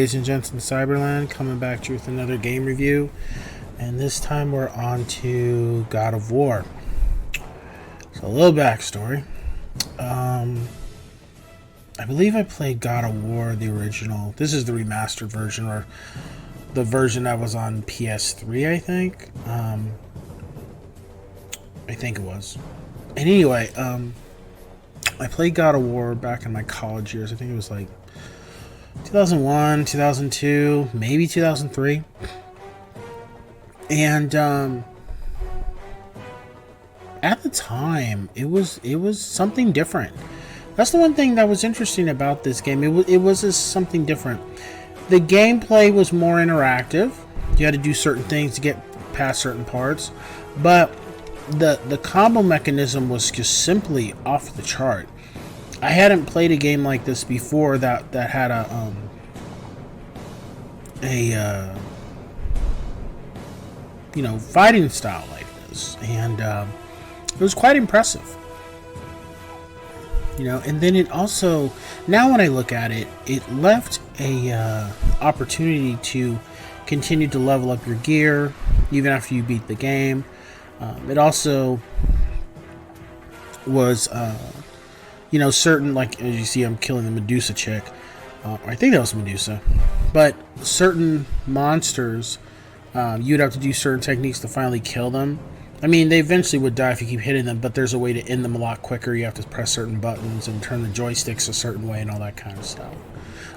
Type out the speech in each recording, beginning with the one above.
ladies and gents in Cyberland, coming back to you with another game review, and this time we're on to God of War. So a little backstory. I believe I played God of War, the original. This is the remastered version, or the version that was on PS3, I think. I think it was. And anyway, I played God of War back in my college years. I think it was like 2001, 2002, maybe 2003. And at the time, it was something different. That's the one thing that was interesting about this game. It was something different. The gameplay was more interactive. You had to do certain things to get past certain parts, but the combo mechanism was just simply off the chart. I hadn't played a game like this before that had a fighting style like this, and it was quite impressive. And then it also, now when I look at it, it left a opportunity to continue to level up your gear even after you beat the game. It also was, certain, like as you see, I'm killing the Medusa chick. I think that was Medusa. But certain monsters, you'd have to do certain techniques to finally kill them. I mean, they eventually would die if you keep hitting them, but there's a way to end them a lot quicker. You have to press certain buttons and turn the joysticks a certain way and all that kind of stuff.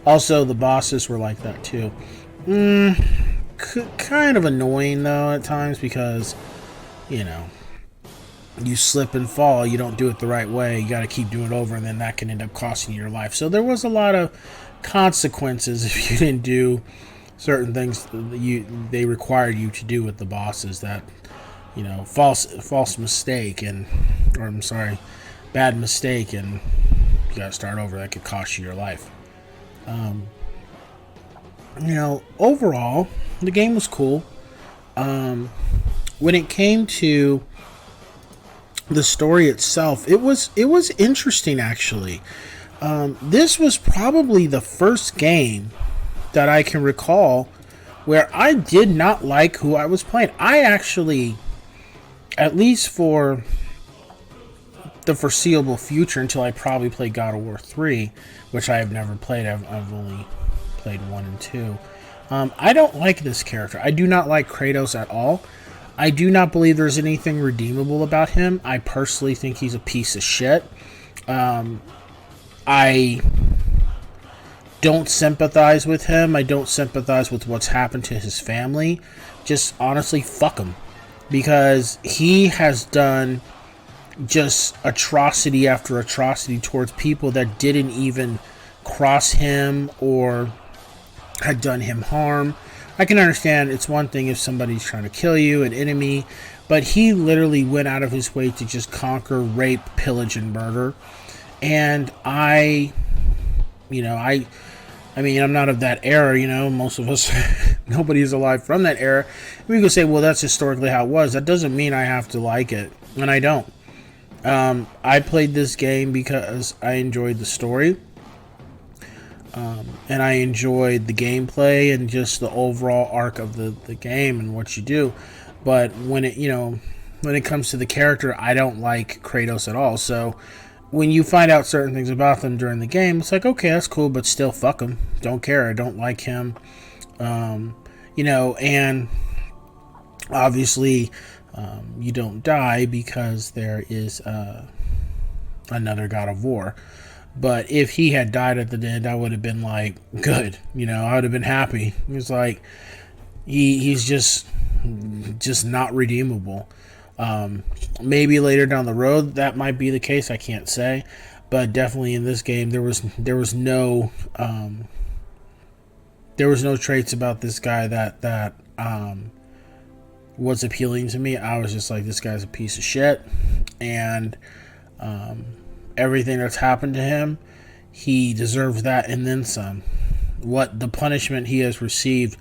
Also, the bosses were like that too. Kind of annoying though at times because, you slip and fall, you don't do it the right way, you got to keep doing it over, and then that can end up costing you your life. So there was a lot of consequences if you didn't do certain things they required you to do with the bosses. That false mistake, bad mistake, and you got to start over. That could cost you your life. Overall, the game was cool. When it came to the story itself, it was interesting actually. This was probably the first game that I can recall where I did not like who I was playing. I actually, at least for the foreseeable future, until I probably play God of War 3, which I have never played. I've only played 1 and 2. I don't like this character. I do not like Kratos at all. I do not believe there's anything redeemable about him. I personally think he's a piece of shit. I don't sympathize with him. I don't sympathize with what's happened to his family. Just honestly, fuck him. Because he has done just atrocity after atrocity towards people that didn't even cross him or had done him harm. I can understand it's one thing if somebody's trying to kill you, an enemy, but he literally went out of his way to just conquer, rape, pillage, and murder. And I mean, I'm not of that era, most of us, nobody's alive from that era. We could say, well, that's historically how it was. That doesn't mean I have to like it, and I don't. I played this game because I enjoyed the story. And I enjoyed the gameplay and just the overall arc of the game and what you do. But when it comes to the character, I don't like Kratos at all. So when you find out certain things about them during the game, it's like, okay, that's cool, but still fuck him. Don't care. I don't like him. And obviously you don't die because there is another God of War. But if he had died at the end, I would have been like, good. I would have been happy. It's like, he's just not redeemable. Maybe later down the road that might be the case. I can't say, but definitely in this game there was no traits about this guy that was appealing to me. I was just like, this guy's a piece of shit, and everything that's happened to him, he deserves that and then some. What the punishment he has received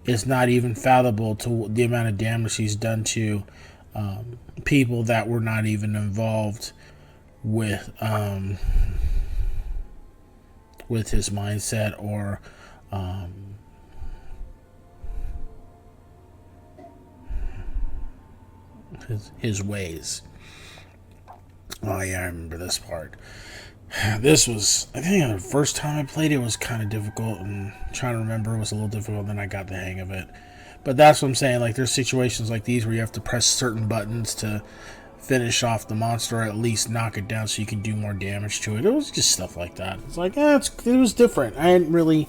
is not even fathomable to the amount of damage he's done to people that were not even involved with his mindset or his ways. Oh yeah, I remember this part. This was, I think, the first time I played it was kind of difficult, and trying to remember was a little difficult. Then I got the hang of it. But that's what I'm saying. Like, there's situations like these where you have to press certain buttons to finish off the monster, or at least knock it down so you can do more damage to it. It was just stuff like that. It's like, it was different. I hadn't really,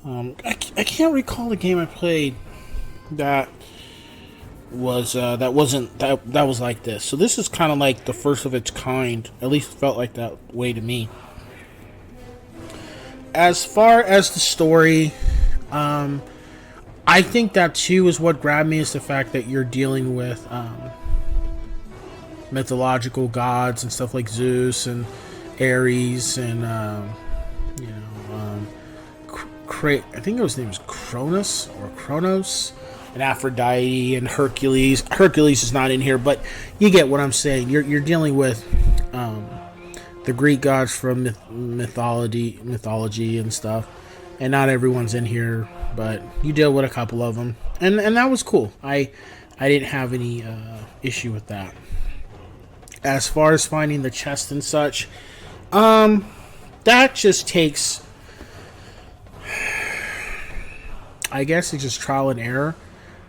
I can't recall a game I played that was that was like this. So this is kind of like the first of its kind. At least it felt like that way to me. As far as the story, I think that too is what grabbed me, is the fact that you're dealing with mythological gods and stuff like Zeus and Ares and I think his name was Kronos, and Aphrodite and Hercules. Hercules is not in here, but you get what I'm saying. You're dealing with the Greek gods from mythology and stuff, and not everyone's in here, but you deal with a couple of them, and that was cool. I didn't have any issue with that. As far as finding the chest and such, that just takes, I guess it's just trial and error.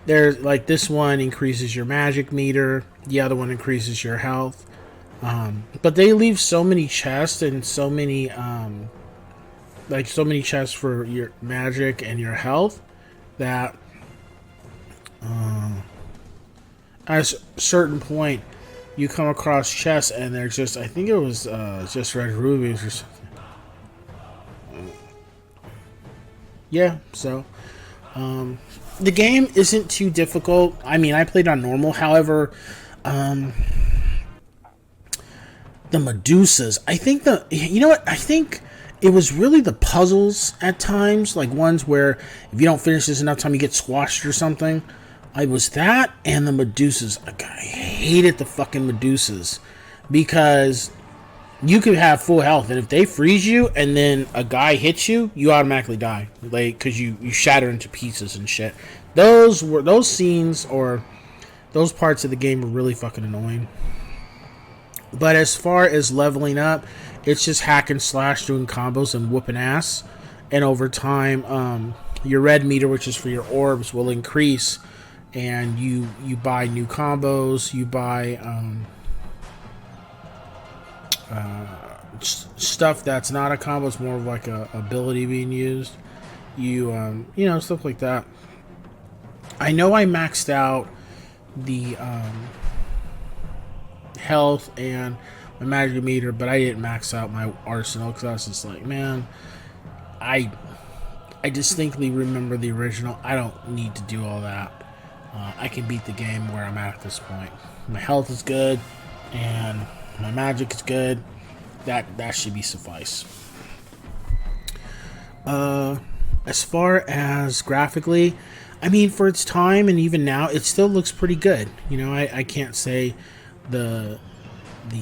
There's like, this one increases your magic meter, the other one increases your health. But they leave so many chests and so many chests for your magic and your health that at a certain point you come across chests and there's just, I think it was just red rubies or something. Yeah, so the game isn't too difficult. I mean, I played on normal. However, the Medusas, I think I think it was really the puzzles at times, like ones where if you don't finish this enough time, you get squashed or something. I was that and the Medusas. I hated the fucking Medusas because you could have full health, and if they freeze you and then a guy hits you, you automatically die, like, because you shatter into pieces and shit. Those scenes or those parts of the game were really fucking annoying. But as far as leveling up, it's just hack and slash, doing combos and whooping ass. And over time, your red meter, which is for your orbs, will increase, and you buy new combos. You buy stuff that's not a combo; it's more of like a ability being used. Stuff like that. I know I maxed out the health and my magic meter, but I didn't max out my arsenal because I was just like, man, I distinctly remember the original. I don't need to do all that. I can beat the game where I'm at this point. My health is good, and my magic is good. That should be suffice. As far as graphically, I mean, for its time and even now, it still looks pretty good. I can't say the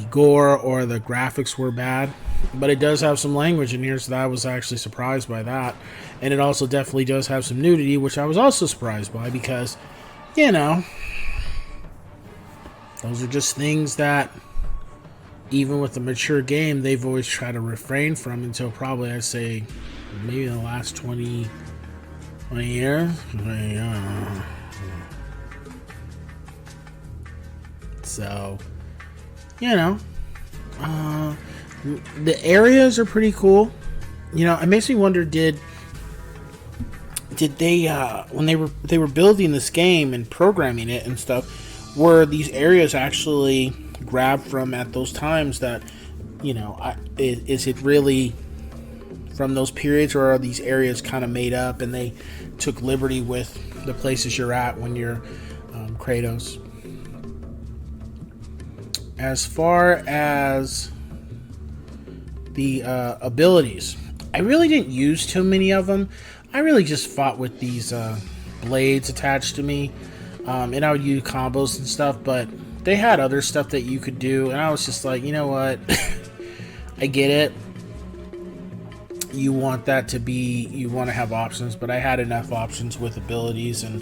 gore or the graphics were bad, but it does have some language in here, so I was actually surprised by that. And it also definitely does have some nudity, which I was also surprised by, because those are just things that even with a mature game they've always tried to refrain from until probably, I'd say, maybe in the last 20 years. So the areas are pretty cool. It makes me wonder, did they when they were building this game and programming it and stuff, were these areas actually grabbed from at those times? That is it really from those periods, or are these areas kind of made up and they took liberty with the places you're at when you're Kratos? As far as the abilities, I really didn't use too many of them. I really just fought with these blades attached to me, and I would use combos and stuff, but they had other stuff that you could do, and I was just like, you know what? I get it. You want to have options, but I had enough options with abilities and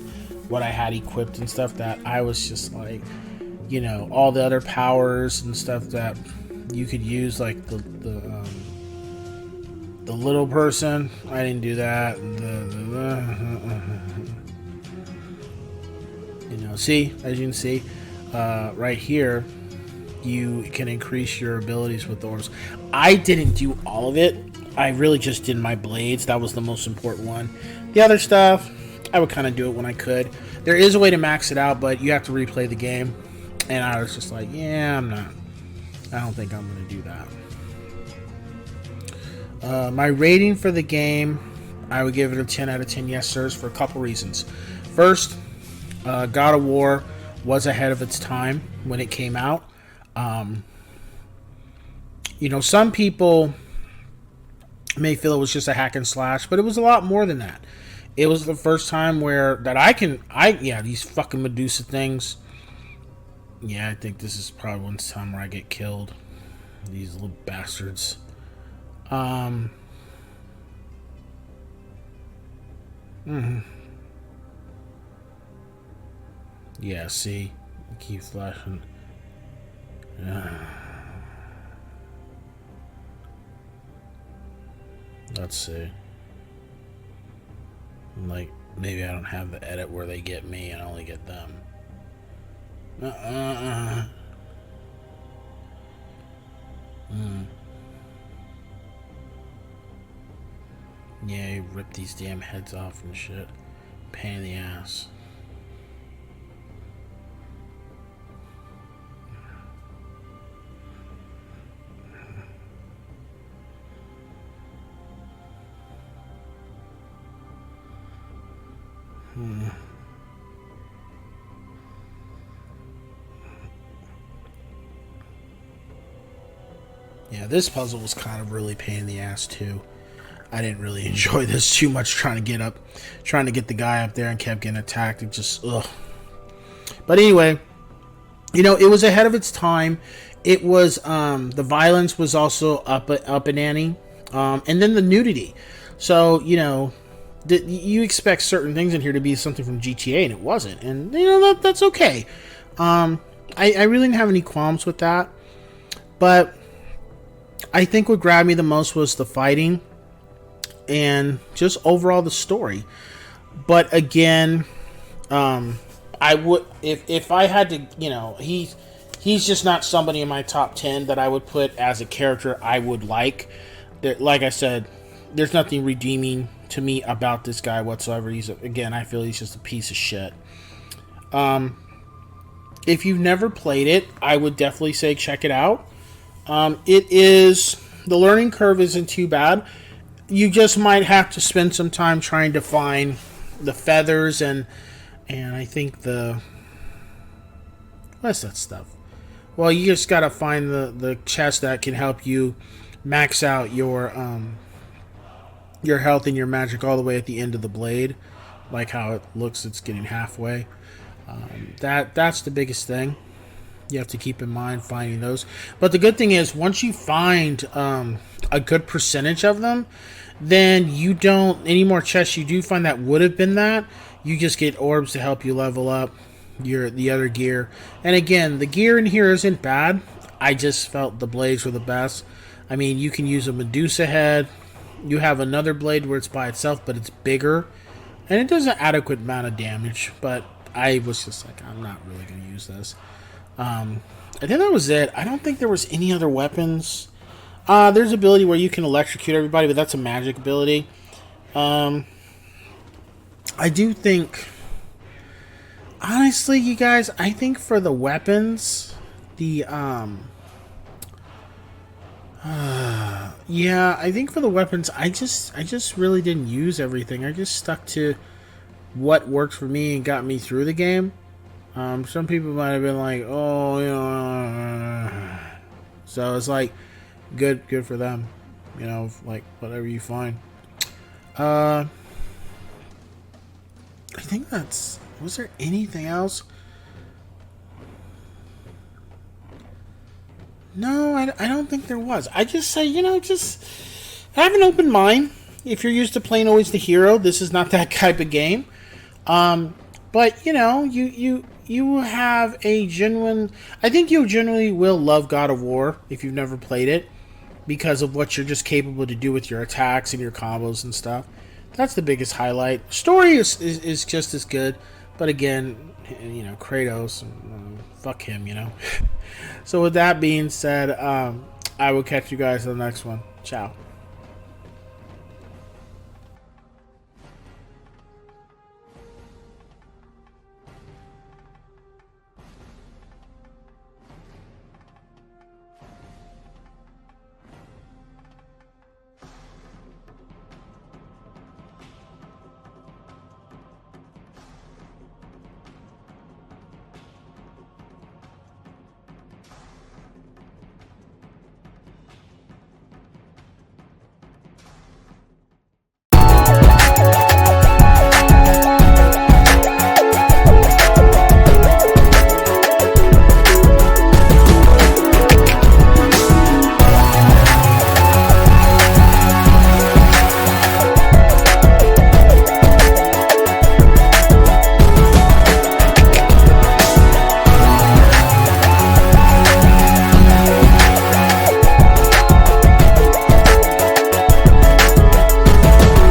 what I had equipped and stuff that I was just like, all the other powers and stuff that you could use, like the little person. I didn't do that. See, as you can see, right here, you can increase your abilities with the orbs. I didn't do all of it. I really just did my blades. That was the most important one. The other stuff, I would kind of do it when I could. There is a way to max it out, but you have to replay the game. And I was just like, yeah, I don't think I'm going to do that. My rating for the game, I would give it a 10 out of 10 yes sirs for a couple reasons. First, God of War was ahead of its time when it came out. Some people may feel it was just a hack and slash, but it was a lot more than that. It was the first time these fucking Medusa things. Yeah, I think this is probably one time where I get killed. These little bastards. Yeah, see? It keeps flashing. Let's see. Like, maybe I don't have the edit where they get me and I only get them. Yeah, you rip these damn heads off and shit. Pain in the ass. Yeah, this puzzle was kind of really pain in the ass too. I didn't really enjoy this too much, trying to get the guy up there and kept getting attacked. It just, ugh. But anyway, it was ahead of its time. It was, the violence was also up an ante. And then the nudity. So, you expect certain things in here to be something from GTA, and it wasn't. And, that's okay. I really didn't have any qualms with that. But I think what grabbed me the most was the fighting and just overall the story. But again, I would, if I had to, he's just not somebody in my top 10 that I would put as a character I would like. Like I said, there's nothing redeeming to me about this guy whatsoever. I feel he's just a piece of shit. If you've never played it, I would definitely say check it out. The learning curve isn't too bad. You just might have to spend some time trying to find the feathers and I think what's that stuff? Well, you just gotta find the chest that can help you max out your health and your magic all the way at the end of the blade. Like how it looks, it's getting halfway. That's the biggest thing. You have to keep in mind finding those. But the good thing is, once you find a good percentage of them, then you don't, any more chests you do find that would have been that, you just get orbs to help you level up the other gear. And again, the gear in here isn't bad. I just felt the blades were the best. I mean, you can use a Medusa head. You have another blade where it's by itself, but it's bigger. And it does an adequate amount of damage. But I was just like, I'm not really going to use this. I think that was it. I don't think there was any other weapons. There's an ability where you can electrocute everybody, but that's a magic ability. I do think, honestly, you guys, I think for the weapons, yeah, I think for the weapons, I just really didn't use everything. I just stuck to what worked for me and got me through the game. Some people might have been like, oh, so it's like, good for them, like whatever you find. I think was there anything else? No, I don't think there was. I just say, just have an open mind. If you're used to playing always the hero, this is not that type of game. But, you have a genuine. I think you genuinely will love God of War if you've never played it, because of what you're just capable to do with your attacks and your combos and stuff. That's the biggest highlight. Story is just as good, but again, Kratos, fuck him. So with that being said, I will catch you guys on the next one. Ciao.